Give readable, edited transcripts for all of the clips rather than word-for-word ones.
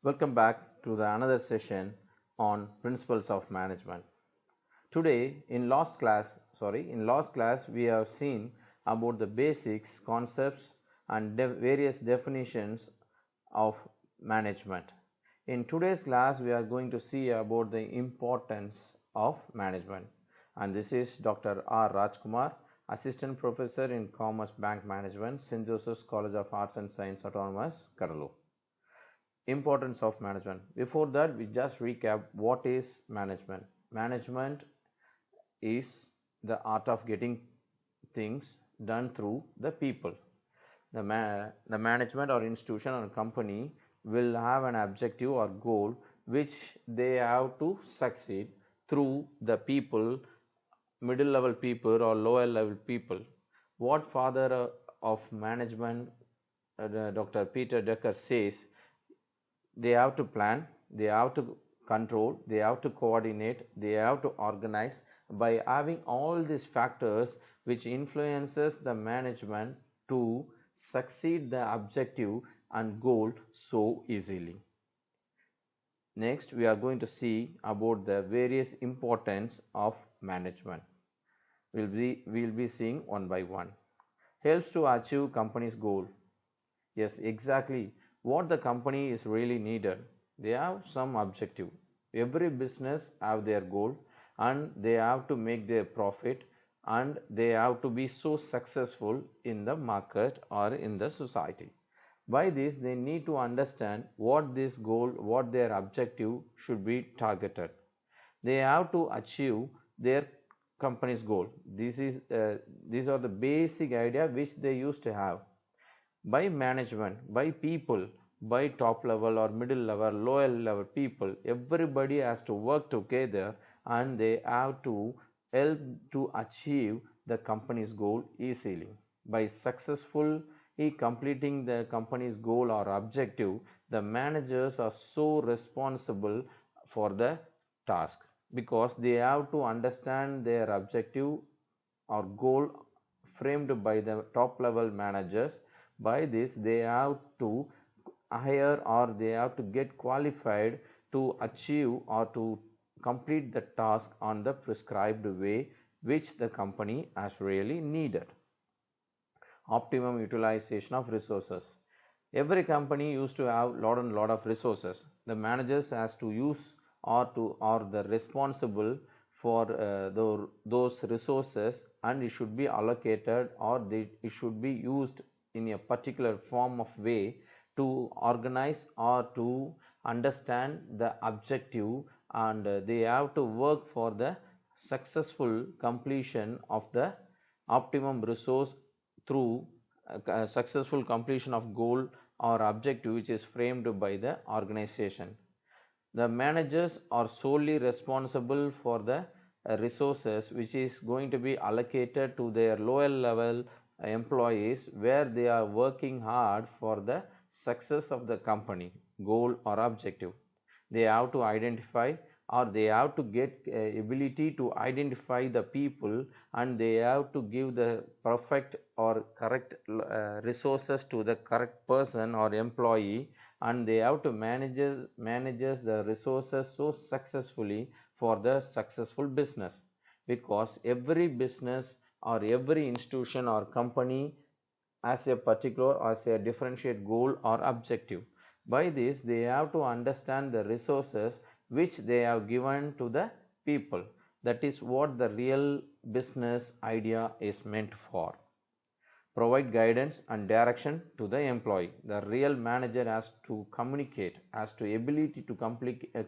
Welcome back to the another session on principles of management. Today in last class we have seen about the basics, concepts and various definitions of management. In today's class we are going to see about the importance of management, and this is Dr. R. Rajkumar, Assistant Professor in Commerce Bank Management, St.Joseph's College of Arts and Science Autonomous, Cuddalore. Importance of management. Before that, we just recap what is management. Management is the art of getting things done through the people. The management or institution or company will have an objective or goal which they have to succeed through the people, middle level people or lower level people. What father of management, Dr. Peter Drucker says, they have to plan, they have to control, they have to coordinate, they have to organize. By having all these factors which influences the management to succeed the objective and goal so easily. Next, we are going to see about the various importance of management. We'll be seeing one by one. Helps to achieve company's goal. Yes, exactly. What the company is really needed. They have some objective. Every business have their goal and they have to make their profit and they have to be so successful in the market or in the society. By this, they need to understand what this goal, what their objective should be targeted. They have to achieve their company's goal. These are the basic idea which they used to have. By management, by people, by top level or middle level, lower level people, everybody has to work together and they have to help to achieve the company's goal easily. By successfully completing the company's goal or objective, the managers are so responsible for the task because they have to understand their objective or goal framed by the top level managers. By this, they have to hire or they have to get qualified to achieve or to complete the task on the prescribed way which the company has really needed. Optimum utilization of resources. Every company used to have lot of resources. The managers has to use or the responsible for those resources, and it should be allocated or it should be used in a particular form of way to organize or to understand the objective, and they have to work for the successful completion of the optimum resource through successful completion of goal or objective which is framed by the organization. The managers are solely responsible for the resources which is going to be allocated to their lower level employees, where they are working hard for the success of the company goal or objective. They have to identify or they have to get ability to identify the people, and they have to give the perfect or correct resources to the correct person or employee, and they have to manage the resources so successfully for the successful business, because every business or every institution or company as a particular or as a differentiate goal or objective. By this, they have to understand the resources which they have given to the people. That is what the real business idea is meant for. Provide guidance and direction to the employee. The real manager has to communicate, has to ability to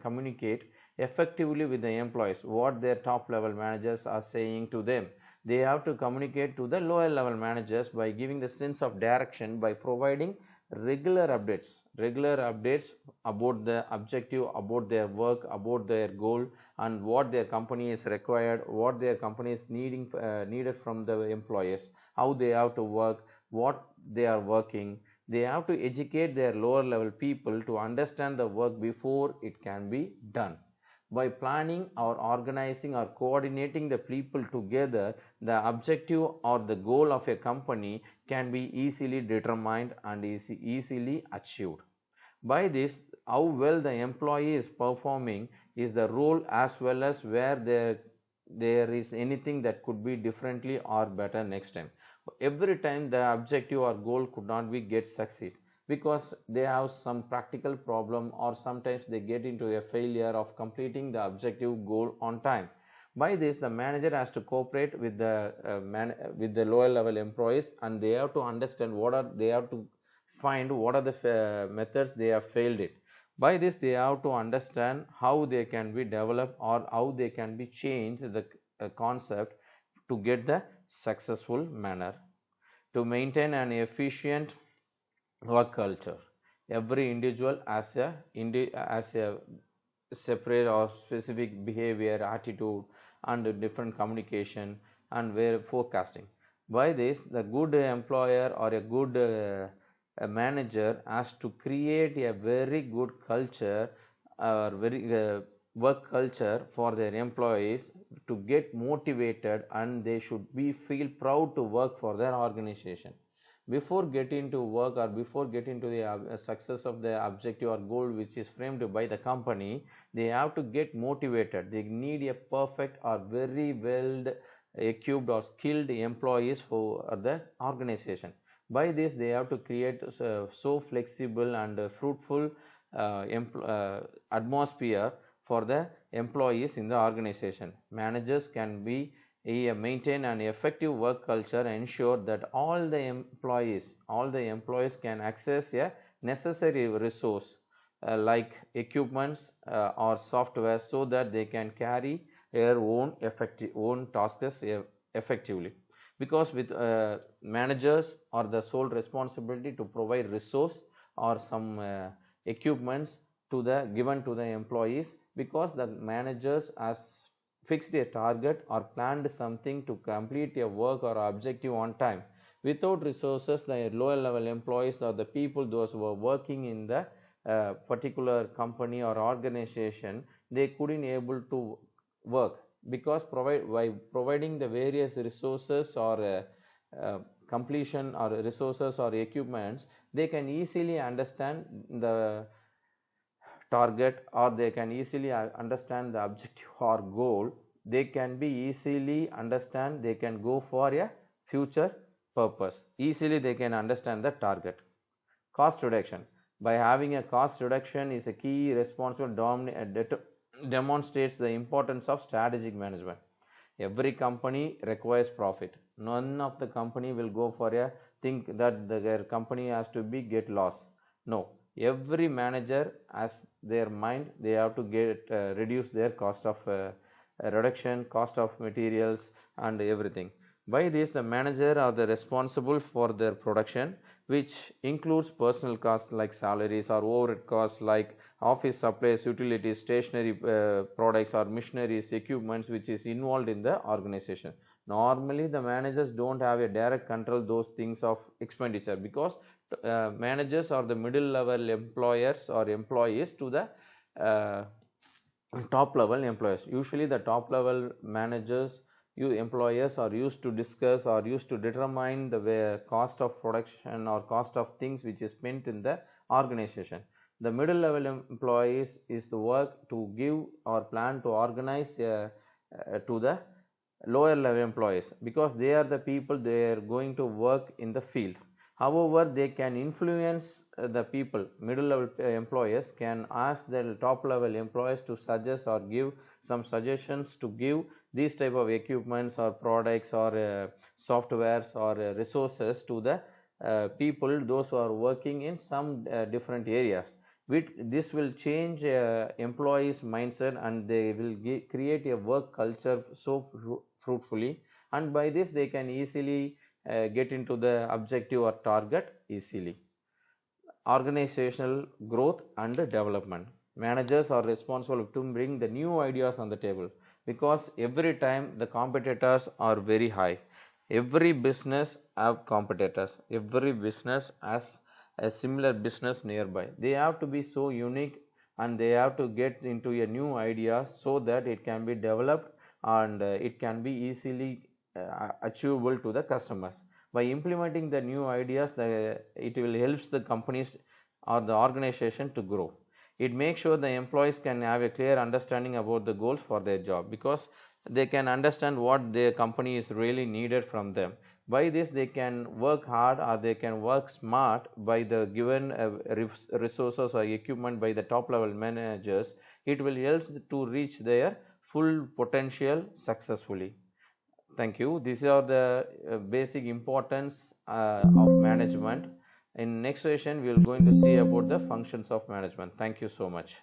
communicate effectively with the employees what their top level managers are saying to them. They have to communicate to the lower level managers by giving the sense of direction, by providing regular updates about the objective, about their work, about their goal, and what their company is required, what their company is needed from the employees, how they have to work, what they are working. They have to educate their lower level people to understand the work before it can be done. By planning or organizing or coordinating the people together, the objective or the goal of a company can be easily determined and is easily achieved. By this, how well the employee is performing is the role, as well as where there is anything that could be differently or better next time. Every time the objective or goal could not be get succeed, because they have some practical problem, or sometimes they get into a failure of completing the objective goal on time. By this, the manager has to cooperate with the lower level employees, and they have to understand they have to find what are the methods they have failed it. By this, they have to understand how they can be developed, or how they can be changed the concept to get the successful manner. To maintain an efficient work culture, every individual has a separate or specific behavior, attitude, and different communication and where forecasting. By this, the good employer or a good a manager has to create a very good culture, or very work culture for their employees, to get motivated, and they should be feel proud to work for their organization. Before getting to work, or before getting to the success of the objective or goal which is framed by the company, they have to get motivated. They need a perfect or very well equipped or skilled employees for the organization. By this, they have to create so flexible and fruitful atmosphere for the employees in the organization. Managers can be maintain an effective work culture and ensure that all the employees can access a necessary resource like equipments or software, so that they can carry their own tasks effectively. Because with managers are the sole responsibility to provide resource or some equipments given to the employees, because the managers has fixed a target or planned something to complete a work or objective on time. Without resources, the lower level employees, or the people those who are working in the particular company or organization, they couldn't able to work, because by providing the various resources or completion or resources or equipments, they can easily understand the target, or they can easily understand the objective or goal. They can be easily understand, they can go for a future purpose. Easily they can understand the target. Cost reduction. By having a cost reduction is a key responsible demonstrates the importance of strategic management. Every company requires profit. None of the company will go for a think that their company has to be get loss. No, every manager has their mind, they have to get reduce their cost of reduction, cost of materials and everything. By this, the manager are the responsible for their production, which includes personal costs like salaries, or overhead costs like office supplies, utilities, stationery products or machineries, equipments which is involved in the organization. Normally the managers don't have a direct control those things of expenditure, because managers are the middle level employers or employees to the top level employers. Usually the top level managers, employers are used to discuss or used to determine the cost of production or cost of things which is spent in the organization. The middle level employees is the work to give or plan to organize to the lower level employees, because they are the people, they are going to work in the field. However, they can influence the people. Middle level employers can ask the top level employees to suggest or give some suggestions to give these type of equipments or products or softwares or resources to the people, those who are working in some different areas. This will change employees mindset, and they will create a work culture so fruitfully, and by this they can easily get into the objective or target easily. Organizational growth and development. Managers are responsible to bring the new ideas on the table, because every time the competitors are very high. Every business have competitors. Every business has a similar business nearby. They have to be so unique, and they have to get into a new idea so that it can be developed, and it can be easily achievable to the customers. By implementing the new ideas, it will help the companies or the organization to grow. It makes sure the employees can have a clear understanding about the goals for their job, because they can understand what their company is really needed from them. By this, they can work hard or they can work smart by the given resources or equipment by the top level managers. It will help to reach their full potential successfully. Thank you. These are the basic importance of management. In next session, we are going to see about the functions of management. Thank you so much.